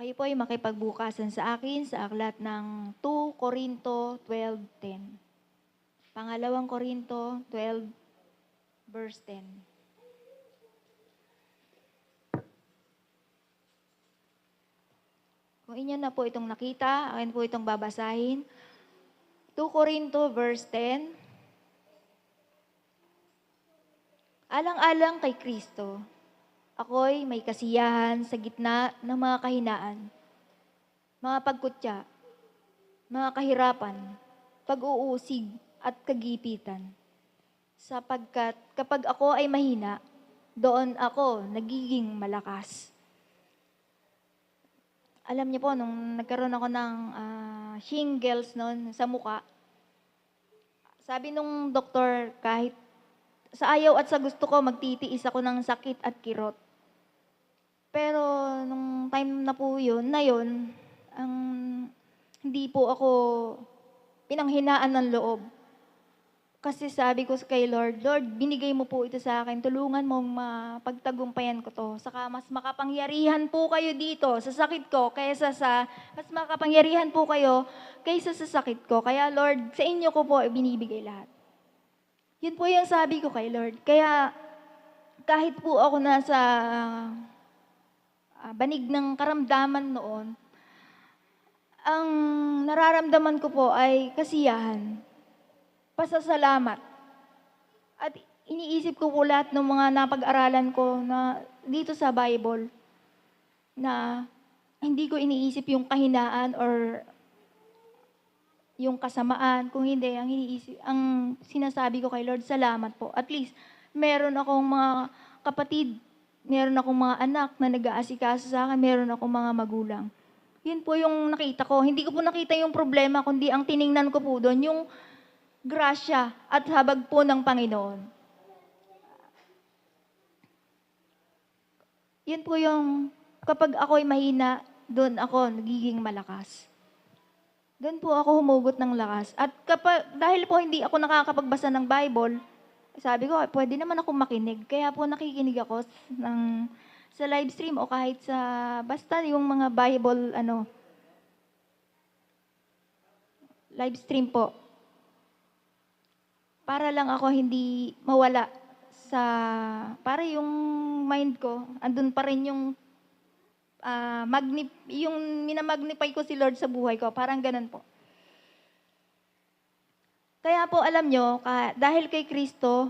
Kayo po ay makipagbukasan sa akin sa aklat ng 2 Korinto 12:10. Pangalawang Korinto 12, verse 10. Kung inyo na po itong nakita, akin po itong babasahin. 2 Korinto verse 10. Alang-alang kay Kristo, ako'y may kasiyahan sa gitna ng mga kahinaan, mga pagkutya, mga kahirapan, pag-uusig at kagipitan. Sapagkat kapag ako ay mahina, doon ako nagiging malakas. Alam niyo po, nung nagkaroon ako ng shingles noon sa muka, sabi nung doktor, kahit sa ayaw at sa gusto ko, magtitiis ako ng sakit at kirot. Pero nung time na po yun, ang hindi po ako pinanghinaan ng loob. Kasi sabi ko kay Lord, Lord, binigay mo po ito sa akin, tulungan mo mapagtagumpayan ko to. Saka mas makapangyarihan po kayo dito sa sakit ko, mas makapangyarihan po kayo kaysa sa sakit ko. Kaya Lord, sa inyo ko po binibigay lahat. Yun po yung sabi ko kay Lord. Kaya kahit po ako nasa banig ng karamdaman noon, ang nararamdaman ko po ay kasiyahan, pasasalamat. At iniisip ko po lahat ng mga napag-aralan ko na dito sa Bible na hindi ko iniisip yung kahinaan or yung kasamaan. Kung hindi, ang sinasabi ko kay Lord, salamat po. At least, meron akong mga kapatid, meron akong mga anak na nag-aasikaso sa akin, meron akong mga magulang. Yun po yung nakita ko. Hindi ko po nakita yung problema, kundi ang tiningnan ko po doon, yung grasya at habag po ng Panginoon. Yun po yung kapag ako'y mahina, doon ako nagiging malakas. Doon po ako humugot ng lakas. At dahil po hindi ako nakakapagbasa ng Bible, sabi ko, pwede naman ako makinig. Kaya po nakikinig ako sa live stream o kahit basta yung mga Bible, live stream po. Para lang ako hindi mawala para yung mind ko, andun pa rin yung minamagnify ko si Lord sa buhay ko, parang ganun po. Kaya po alam nyo, dahil kay Kristo,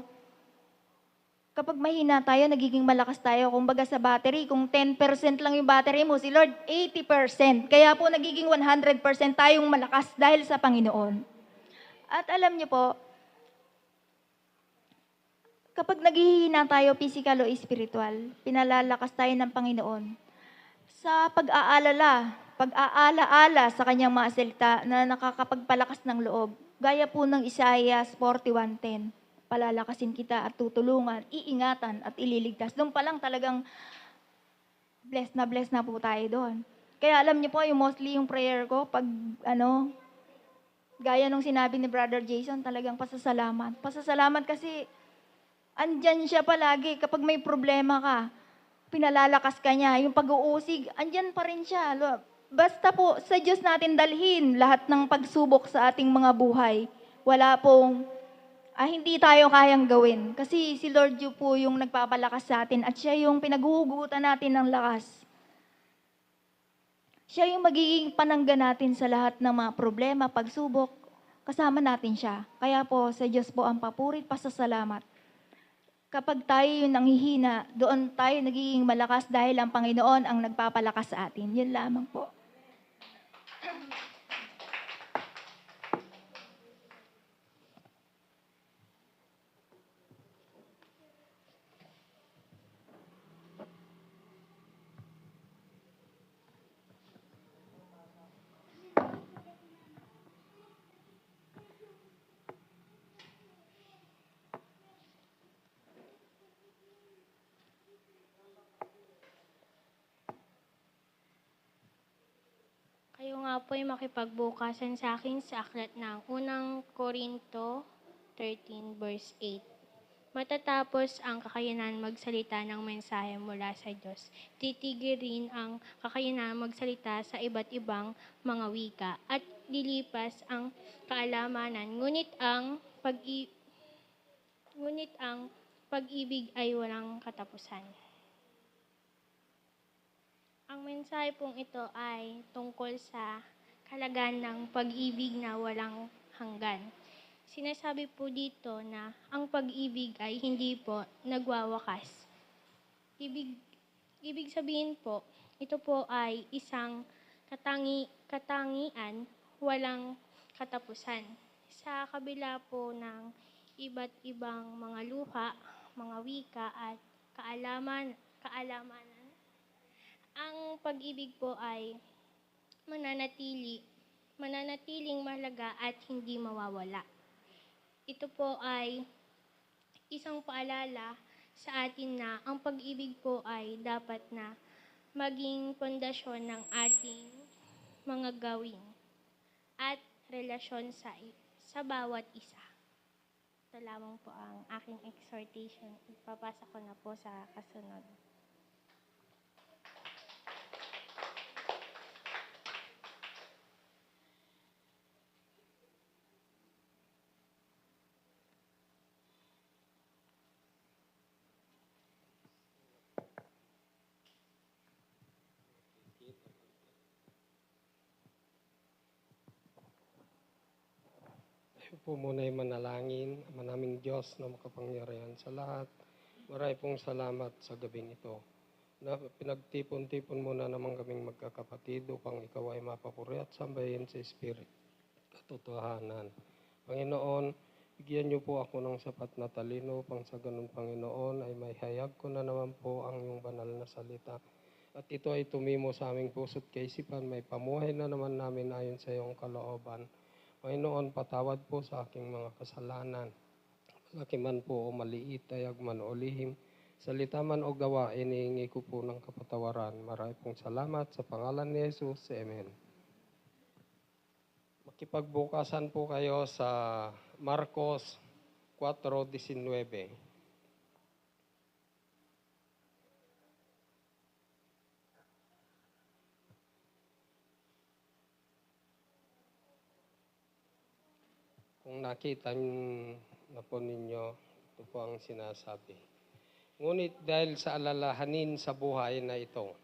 kapag mahina tayo, nagiging malakas tayo. Kumbaga sa battery, kung 10% lang yung battery mo, si Lord 80%. Kaya po nagiging 100% tayong malakas dahil sa Panginoon. At alam nyo po, kapag naghihina tayo physical o spiritual, pinalalakas tayo ng Panginoon sa pag-aalaala sa kanyang mga salita na nakakapagpalakas ng loob. Gaya po ng Isaiah 41:10, palalakasin kita at tutulungan, iingatan at ililigtas. Doon pa lang talagang blessed na po tayo doon. Kaya alam niyo po, mostly yung prayer ko, gaya nung sinabi ni Brother Jason, talagang pasasalamat. Pasasalamat kasi andyan siya palagi kapag may problema ka. Pinalalakas ka niya. Yung pag-uusig, andyan pa rin siya. Basta po sa Diyos natin dalhin lahat ng pagsubok sa ating mga buhay. Wala pong hindi tayo kayang gawin. Kasi si Lord Diyo po yung nagpapalakas sa atin at siya yung pinaghuhugutan natin ng lakas. Siya yung magiging panangga natin sa lahat ng mga problema, pagsubok. Kasama natin siya. Kaya po sa Diyos po ang papurit, pasasalamat. Kapag tayo yung nanghihina, doon tayo nagiging malakas dahil ang Panginoon ang nagpapalakas sa atin. Yun lamang po. Kayo nga po ay makipagbukasan sa akin sa aklat ng unang Korinto 13 verse 8. Matatapos ang kakayanan magsalita ng mensahe mula sa Diyos, titigil rin ang kakayanan magsalita sa iba't ibang mga wika at lilipas ang kaalamanan. Ngunit ang pag-ibig ay walang katapusan. Ang mensahe pong ito ay tungkol sa kahalagan ng pag-ibig na walang hanggan. Sinasabi po dito na ang pag-ibig ay hindi po nagwawakas. Ibig sabihin po, ito po ay isang katangian walang katapusan. Sa kabila po ng iba't ibang mga luha, mga wika at kaalamanan, ang pag-ibig po ay mananatiling mahalaga at hindi mawawala. Ito po ay isang paalala sa atin na ang pag-ibig po ay dapat na maging pundasyon ng ating mga gawin at relasyon sa bawat isa. Ito lamang po ang aking exhortation. Ipapasa ko na po sa kasunod. Tayo po muna ay manalangin, Ama naming Diyos na makapangyarihan sa lahat. Maraming pong salamat sa gabing ito. Na pinagtipon-tipon muna naman kaming magkakapatid upang ikaw ay mapapuri at sambahin sa Spirit. Katotohanan. Panginoon, bigyan niyo po ako ng sapat na talino upang sa ganun, Panginoon, ay may hayag ko na naman po ang iyong banal na salita. At ito ay tumimo sa aming puso't kaisipan, may pamuhay na naman namin ayon sa iyong kalooban. Panginoon, patawad po sa aking mga kasalanan. Malaki man po o maliit, tayag man o lihim, salita man o gawa, inihingi ko po ng kapatawaran. Maraming pong salamat sa pangalan ni Jesus. Amen. Makipagbukasan po kayo sa Marcos 4:19. Kung nakita na po ninyo, ito po ang sinasabi. Ngunit dahil sa alalahanin sa buhay na ito,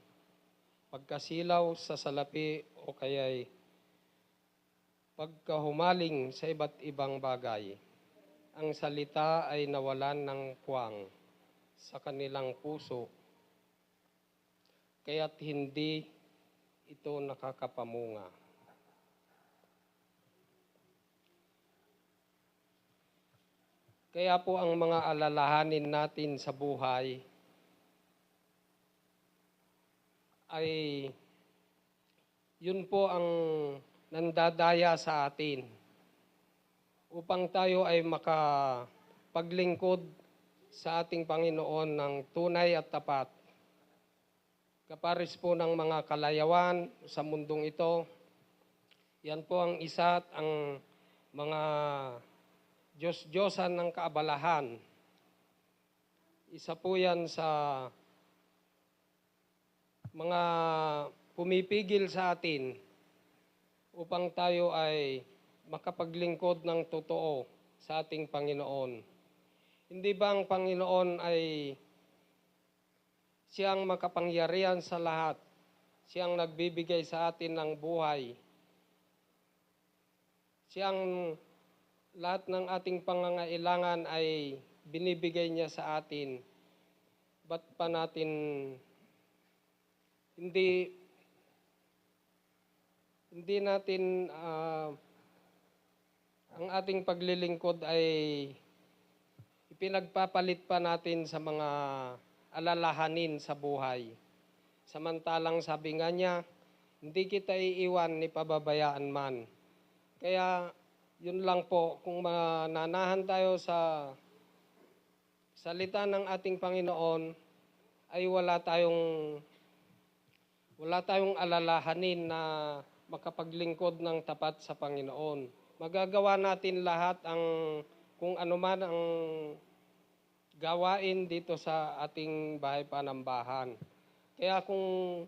pagkasilaw sa salapi o kaya'y pagkahumaling sa iba't ibang bagay, ang salita ay nawalan ng puwang sa kanilang puso, kaya't hindi ito nakakapamunga. Kaya po ang mga alalahanin natin sa buhay ay yun po ang nandadaya sa atin upang tayo ay makapaglingkod sa ating Panginoon ng tunay at tapat. Kapares po ng mga kalayawan sa mundong ito, yan po ang isa at ang mga Diyos-Diyosan ng kaabalahan. Isa po yan sa mga pumipigil sa atin upang tayo ay makapaglingkod ng totoo sa ating Panginoon. Hindi ba ang Panginoon ay siyang makapangyarihan sa lahat? Siyang nagbibigay sa atin ng buhay. Siyang lahat ng ating pangangailangan ay binibigay niya sa atin. Ba't pa natin hindi natin ang ating paglilingkod ay ipinagpapalit pa natin sa mga alalahanin sa buhay. Samantalang sabi nga niya, hindi kita iiwan ni pababayaan man. Kaya yun lang po, kung mananahan tayo sa salita ng ating Panginoon, ay wala tayong alalahanin na makapaglingkod ng tapat sa Panginoon. Magagawa natin lahat kung ano man ang gawain dito sa ating bahay panambahan. Kaya kung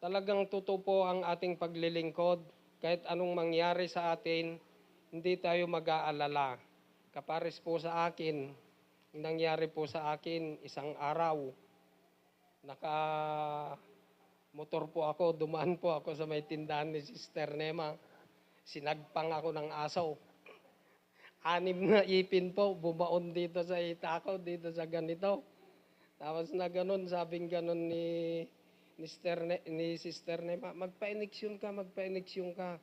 talagang totoo po ang ating paglilingkod, kahit anong mangyari sa atin, hindi tayo mag-aalala. Kapares po sa akin, ang nangyari po sa akin, isang araw, motor po ako, dumaan po ako sa may tindahan ni Sister Nema. Sinagpang ako ng aso. 6 na ipin po, bumaon dito sa ita ko, dito sa ganito. Tapos na ganun, sabing ganun ni Sister Nema, magpa-ineksyon ka.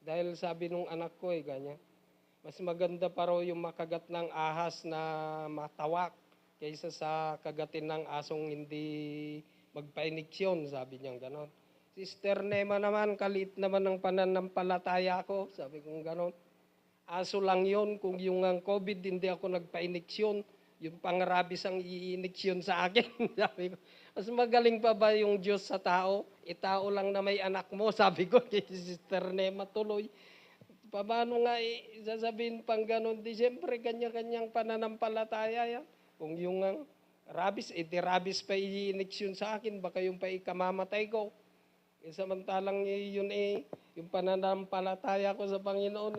Dahil sabi nung anak ko ganyan. Mas maganda pa raw yung makagat ng ahas na matawak kaysa sa kagatin ng asong hindi magpa-ineksyon, sabi niya ganon. Sister Nema naman, kalit naman ng pananampalataya ko, sabi kong ganon. Aso lang yon, kung yung ang COVID hindi ako nagpa-ineksyon, yung pangrabis ang i-ineksyon sa akin. Sabi ko, mas magaling pa ba yung Diyos sa tao? Tao lang na may anak mo, sabi ko kay Sister Nema tuloy. Paano nga sasabihin pang ganon? Di siyempre kanya-kanyang pananampalataya yan. Kung yung ang rabis, rabis pa i-ineksyon sa akin, baka yung pa ikamamatay ko. Samantalang yun yung pananampalataya ko sa Panginoon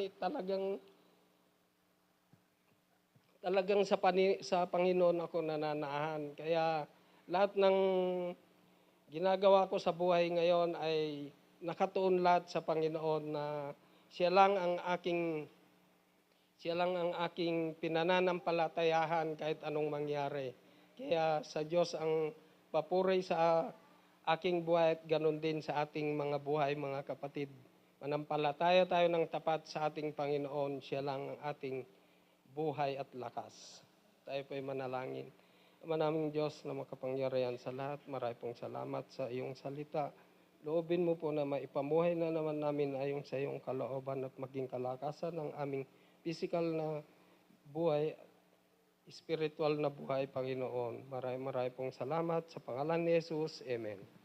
talagang sa Panginoon ako nananahan. Kaya lahat ng ginagawa ko sa buhay ngayon ay nakatuon lahat sa Panginoon na siya lang ang aking pinananampalatayahan kahit anong mangyari. Kaya sa Diyos ang papuri sa aking buhay at ganun din sa ating mga buhay, mga kapatid. Manampalataya tayo ng tapat sa ating Panginoon, siya lang ang ating buhay at lakas. Tayo po'y manalangin. Ama naming Diyos na makapangyarihan sa lahat, marami pong salamat sa iyong salita. Loobin mo po na maipamuhay na naman namin ayon sa iyong kalooban at maging kalakasan ng aming physical na buhay, spiritual na buhay, Panginoon. Marami pong salamat sa pangalan ni Jesus. Amen.